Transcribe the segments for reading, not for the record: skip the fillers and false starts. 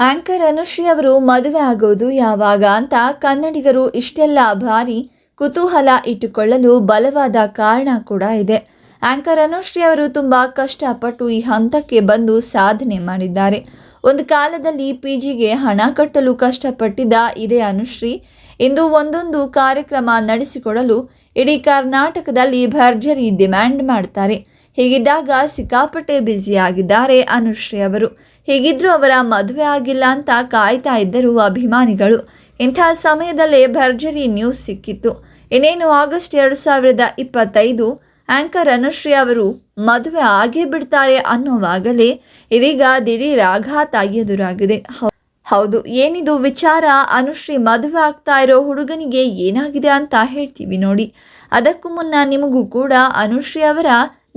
Anchor Anushree ಅವರು ಮದುವೆ ಆಗೋದು ಯಾವಾಗ ಅಂತ ಕನ್ನಡಿಗರು ಇಷ್ಟೆಲ್ಲ ಬಾರಿ ಕುತೂಹಲ ಇಟ್ಟುಕೊಳ್ಳಲು ಬಲವಾದ ಕಾರಣ ಕೂಡ ಇದೆ. ಆಂಕರ್ ಅನುಶ್ರೀ ಅವರು ತುಂಬ ಕಷ್ಟಪಟ್ಟು ಈ ಹಂತಕ್ಕೆ ಬಂದು ಸಾಧನೆ ಮಾಡಿದ್ದಾರೆ. ಒಂದು ಕಾಲದಲ್ಲಿ ಪಿಜಿಗೆ ಹಣ ಕಟ್ಟಲು ಕಷ್ಟಪಟ್ಟಿದ್ದ ಇದೇ ಅನುಶ್ರೀ ಇಂದು ಒಂದೊಂದು ಕಾರ್ಯಕ್ರಮ ನಡೆಸಿಕೊಡಲು ಇಡೀ ಕರ್ನಾಟಕದಲ್ಲಿ ಭರ್ಜರಿ ಡಿಮ್ಯಾಂಡ್ ಮಾಡ್ತಾರೆ. ಹೀಗಿದ್ದಾಗ ಸಿಕ್ಕಾಪಟ್ಟೆ ಬ್ಯುಸಿಯಾಗಿದ್ದಾರೆ ಅನುಶ್ರೀ ಅವರು. ಹೀಗಿದ್ರೂ ಅವರ ಮದುವೆ ಆಗಿಲ್ಲ ಅಂತ ಕಾಯ್ತಾ ಇದ್ದರು ಅಭಿಮಾನಿಗಳು. ಇಂಥ ಸಮಯದಲ್ಲೇ ಭರ್ಜರಿ ನ್ಯೂಸ್ ಸಿಕ್ಕಿತ್ತು. ಇನ್ನೇನು ಆಗಸ್ಟ್ 2025 ಆಂಕರ್ ಅನುಶ್ರೀ ಅವರು ಮದುವೆ ಆಗೇ ಬಿಡ್ತಾರೆ ಅನ್ನೋವಾಗಲೇ ಇದೀಗ ದಿಢೀರ್ ಆಘಾತ ಎದುರಾಗಿದೆ. ಹೌದು, ಏನಿದು ವಿಚಾರ? ಅನುಶ್ರೀ ಮದುವೆ ಆಗ್ತಾ ಇರೋ ಹುಡುಗನಿಗೆ ಏನಾಗಿದೆ ಅಂತ ಹೇಳ್ತೀವಿ ನೋಡಿ. ಅದಕ್ಕೂ ಮುನ್ನ ನಿಮಗೂ ಕೂಡ ಅನುಶ್ರೀ ಅವರ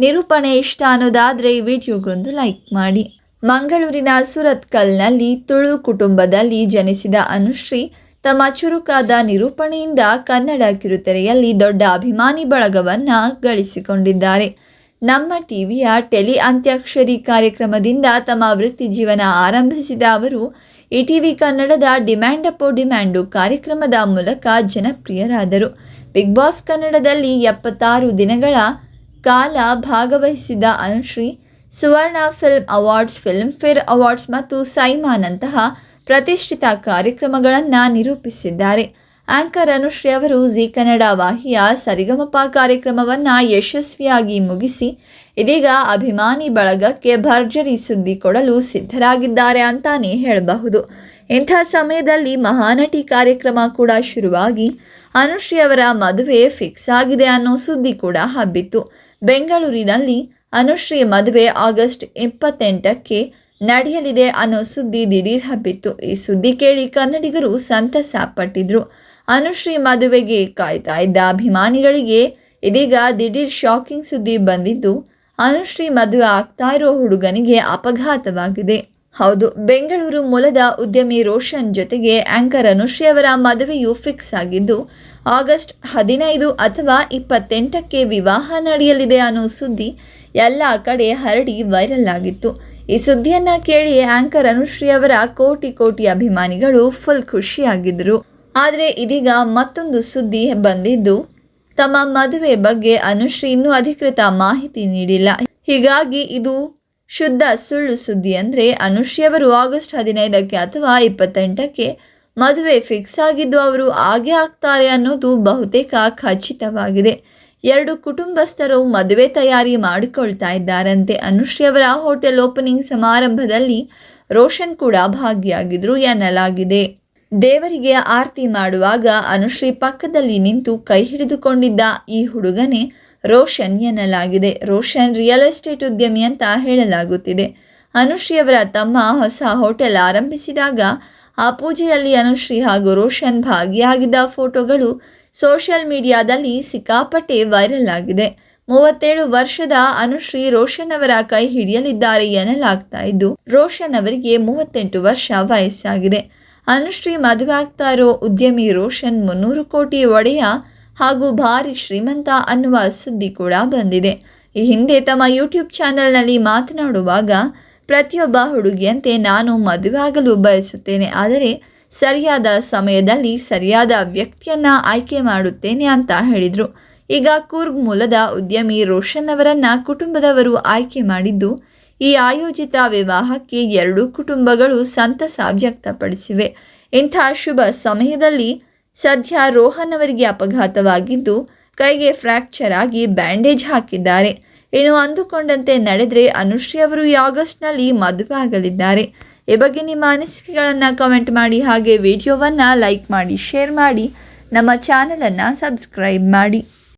ನಿರೂಪಣೆ ಇಷ್ಟ ಅನ್ನೋದಾದರೆ ಈ ವಿಡಿಯೋಗೊಂದು ಲೈಕ್ ಮಾಡಿ. ಮಂಗಳೂರಿನ ಸುರತ್ಕಲ್ನಲ್ಲಿ ತುಳು ಕುಟುಂಬದಲ್ಲಿ ಜನಿಸಿದ ಅನುಶ್ರೀ ತಮ್ಮ ಚುರುಕಾದ ನಿರೂಪಣೆಯಿಂದ ಕನ್ನಡ ಕಿರುತೆರೆಯಲ್ಲಿ ದೊಡ್ಡ ಅಭಿಮಾನಿ ಬಳಗವನ್ನು ಗಳಿಸಿಕೊಂಡಿದ್ದಾರೆ. ನಮ್ಮ ಟಿವಿಯ ಟೆಲಿ ಅಂತ್ಯಾಕ್ಷರಿ ಕಾರ್ಯಕ್ರಮದಿಂದ ತಮ್ಮ ವೃತ್ತಿ ಜೀವನ ಆರಂಭಿಸಿದ ಅವರು ETV ಕನ್ನಡದ ಡಿಮ್ಯಾಂಡ್ ಅಪೋ ಡಿಮ್ಯಾಂಡು ಕಾರ್ಯಕ್ರಮದ ಮೂಲಕ ಜನಪ್ರಿಯರಾದರು. ಬಿಗ್ ಬಾಸ್ ಕನ್ನಡದಲ್ಲಿ 76 ದಿನಗಳ ಕಾಲ ಭಾಗವಹಿಸಿದ Anushree Suvarna film awards, Filmfare awards ಮತ್ತು ಸೈಮಾನಂತಹ ಪ್ರತಿಷ್ಠಿತ ಕಾರ್ಯಕ್ರಮಗಳನ್ನು ನಿರೂಪಿಸಿದ್ದಾರೆ. ಆಂಕರ್ ಅನುಶ್ರೀ ಅವರು ಜಿ ಕನ್ನಡ ವಾಹಿನಿಯ ಸರಿಗಮಪ ಕಾರ್ಯಕ್ರಮವನ್ನು ಯಶಸ್ವಿಯಾಗಿ ಮುಗಿಸಿ ಇದೀಗ ಅಭಿಮಾನಿ ಬಳಗಕ್ಕೆ ಭರ್ಜರಿ ಸುದ್ದಿ ಕೊಡಲು ಸಿದ್ಧರಾಗಿದ್ದಾರೆ ಅಂತಾನೆ ಹೇಳಬಹುದು. ಇಂಥ ಸಮಯದಲ್ಲಿ ಮಹಾನಟಿ ಕಾರ್ಯಕ್ರಮ ಕೂಡ ಶುರುವಾಗಿ ಅನುಶ್ರೀ ಅವರ ಮದುವೆ ಫಿಕ್ಸ್ ಆಗಿದೆ ಅನ್ನೋ ಸುದ್ದಿ ಕೂಡ ಹಬ್ಬಿತ್ತು. ಬೆಂಗಳೂರಿನಲ್ಲಿ ಅನುಶ್ರೀ ಮದುವೆ ಆಗಸ್ಟ್ 28ಕ್ಕೆ ನಡೆಯಲಿದೆ ಅನ್ನೋ ಸುದ್ದಿ ದಿಢೀರ್ ಹಬ್ಬಿತ್ತು. ಈ ಸುದ್ದಿ ಕೇಳಿ ಕನ್ನಡಿಗರು ಸಂತಸ ಪಟ್ಟಿದ್ರು. ಅನುಶ್ರೀ ಮದುವೆಗೆ ಕಾಯ್ತಾ ಇದ್ದ ಅಭಿಮಾನಿಗಳಿಗೆ ಇದೀಗ ದಿಢೀರ್ ಶಾಕಿಂಗ್ ಸುದ್ದಿ ಬಂದಿದ್ದು, ಅನುಶ್ರೀ ಮದುವೆ ಆಗ್ತಾ ಇರೋ ಹುಡುಗನಿಗೆ ಅಪಘಾತವಾಗಿದೆ. ಹೌದು, ಬೆಂಗಳೂರು ಮೂಲದ ಉದ್ಯಮಿ ರೋಷನ್ ಜೊತೆಗೆ ಆಂಕರ್ ಅನುಶ್ರೀ ಅವರ ಮದುವೆಯು ಫಿಕ್ಸ್ ಆಗಿದ್ದು ಆಗಸ್ಟ್ 15 ಅಥವಾ 28ಕ್ಕೆ ವಿವಾಹ ನಡೆಯಲಿದೆ ಅನ್ನೋ ಸುದ್ದಿ ಎಲ್ಲ ಕಡೆ ಹರಡಿ ವೈರಲ್ ಆಗಿತ್ತು. ಈ ಸುದ್ದಿಯನ್ನು ಕೇಳಿ ಆಂಕರ್ ಅನುಶ್ರೀ ಅವರ ಕೋಟಿ ಅಭಿಮಾನಿಗಳು ಫುಲ್ ಖುಷಿಯಾಗಿದ್ದರು. ಆದರೆ ಇದೀಗ ಮತ್ತೊಂದು ಸುದ್ದಿ ಬಂದಿದ್ದು, ತಮ್ಮ ಮದುವೆ ಬಗ್ಗೆ ಅನುಶ್ರೀ ಇನ್ನೂ ಅಧಿಕೃತ ಮಾಹಿತಿ ನೀಡಿಲ್ಲ. ಹೀಗಾಗಿ ಇದು ಶುದ್ಧ ಸುಳ್ಳು ಸುದ್ದಿ. ಅಂದರೆ ಅನುಶ್ರೀ ಅವರು ಆಗಸ್ಟ್ 15ಕ್ಕೆ ಅಥವಾ 28ಕ್ಕೆ ಮದುವೆ ಫಿಕ್ಸ್ ಆಗಿದ್ದು ಅವರು ಆಗೇ ಆಗ್ತಾರೆ ಅನ್ನೋದು ಬಹುತೇಕ ಖಚಿತವಾಗಿದೆ. ಎರಡು ಕುಟುಂಬಸ್ಥರು ಮದುವೆ ತಯಾರಿ ಮಾಡಿಕೊಳ್ತಾ ಇದ್ದಾರಂತೆ. ಅನುಶ್ರೀ ಅವರ ಹೋಟೆಲ್ ಓಪನಿಂಗ್ ಸಮಾರಂಭದಲ್ಲಿ ರೋಷನ್ ಕೂಡ ಭಾಗಿಯಾಗಿದ್ರು ಎನ್ನಲಾಗಿದೆ. ದೇವರಿಗೆ ಆರತಿ ಮಾಡುವಾಗ ಅನುಶ್ರೀ ಪಕ್ಕದಲ್ಲಿ ನಿಂತು ಕೈ ಹಿಡಿದುಕೊಂಡಿದ್ದ ಈ ಹುಡುಗನೇ ರೋಷನ್ ಎನ್ನಲಾಗಿದೆ. ರೋಷನ್ ರಿಯಲ್ ಎಸ್ಟೇಟ್ ಉದ್ಯಮಿ ಅಂತ ಹೇಳಲಾಗುತ್ತಿದೆ. ಅನುಶ್ರೀ ಅವರ ತಮ್ಮ ಹೊಸ ಹೋಟೆಲ್ ಆರಂಭಿಸಿದಾಗ ಆ ಪೂಜೆಯಲ್ಲಿ ಅನುಶ್ರೀ ಹಾಗೂ ರೋಷನ್ ಭಾಗಿಯಾಗಿದ್ದ ಫೋಟೋಗಳು ಸೋಷಿಯಲ್ ಮೀಡಿಯಾದಲ್ಲಿ ಸಿಕ್ಕಾಪಟ್ಟೆ ವೈರಲ್ ಆಗಿದೆ. 37 ವರ್ಷದ ಅನುಶ್ರೀ ರೋಷನ್ ಅವರ ಕೈ ಹಿಡಿಯಲಿದ್ದಾರೆ ಎನ್ನಲಾಗ್ತಾ ಇದ್ದು, ರೋಷನ್ ಅವರಿಗೆ 38 ವರ್ಷ ವಯಸ್ಸಾಗಿದೆ. ಅನುಶ್ರೀ ಮದುವೆ ಆಗ್ತಾ ಇರೋ ಉದ್ಯಮಿ ರೋಷನ್ 300 ಕೋಟಿ ಒಡೆಯ ಹಾಗೂ ಭಾರಿ ಶ್ರೀಮಂತ ಅನ್ನುವ ಸುದ್ದಿ ಕೂಡ ಬಂದಿದೆ. ಈ ಹಿಂದೆ ತಮ್ಮ ಯೂಟ್ಯೂಬ್ ಚಾನೆಲ್ನಲ್ಲಿ ಮಾತನಾಡುವಾಗ ಪ್ರತಿಯೊಬ್ಬ ಹುಡುಗಿಯಂತೆ ನಾನು ಮದುವೆ ಆಗಲು ಬಯಸುತ್ತೇನೆ, ಆದರೆ ಸರಿಯಾದ ಸಮಯದಲ್ಲಿ ಸರಿಯಾದ ವ್ಯಕ್ತಿಯನ್ನು ಆಯ್ಕೆ ಮಾಡುತ್ತೇನೆ ಅಂತ ಹೇಳಿದರು. ಈಗ ಕೂರ್ಗ್ ಮೂಲದ ಉದ್ಯಮಿ ರೋಷನ್ ಅವರನ್ನು ಕುಟುಂಬದವರು ಆಯ್ಕೆ ಮಾಡಿದ್ದು, ಈ ಆಯೋಜಿತ ವಿವಾಹಕ್ಕೆ ಎರಡೂ ಕುಟುಂಬಗಳು ಸಂತಸ ವ್ಯಕ್ತಪಡಿಸಿವೆ. ಇಂಥ ಶುಭ ಸಮಯದಲ್ಲಿ ಸದ್ಯ ರೋಹನ್ ಅವರಿಗೆ ಅಪಘಾತವಾಗಿದ್ದು ಕೈಗೆ ಫ್ರ್ಯಾಕ್ಚರ್ ಆಗಿ ಬ್ಯಾಂಡೇಜ್ ಹಾಕಿದ್ದಾರೆ. ಇನ್ನು ಅಂದುಕೊಂಡಂತೆ ನಡೆದರೆ ಅನುಶ್ರೀ ಅವರು ಈ ಆಗಸ್ಟ್ನಲ್ಲಿ ಮದುವೆ ಆಗಲಿದ್ದಾರೆ. ಈ ಬಗ್ಗೆ ನಿಮ್ಮ ಅನಿಸಿಕೆಗಳನ್ನು ಕಮೆಂಟ್ ಮಾಡಿ, ಹಾಗೆ ವಿಡಿಯೋವನ್ನು ಲೈಕ್ ಮಾಡಿ, ಶೇರ್ ಮಾಡಿ, ನಮ್ಮ ಚಾನಲನ್ನು ಸಬ್ಸ್ಕ್ರೈಬ್ ಮಾಡಿ.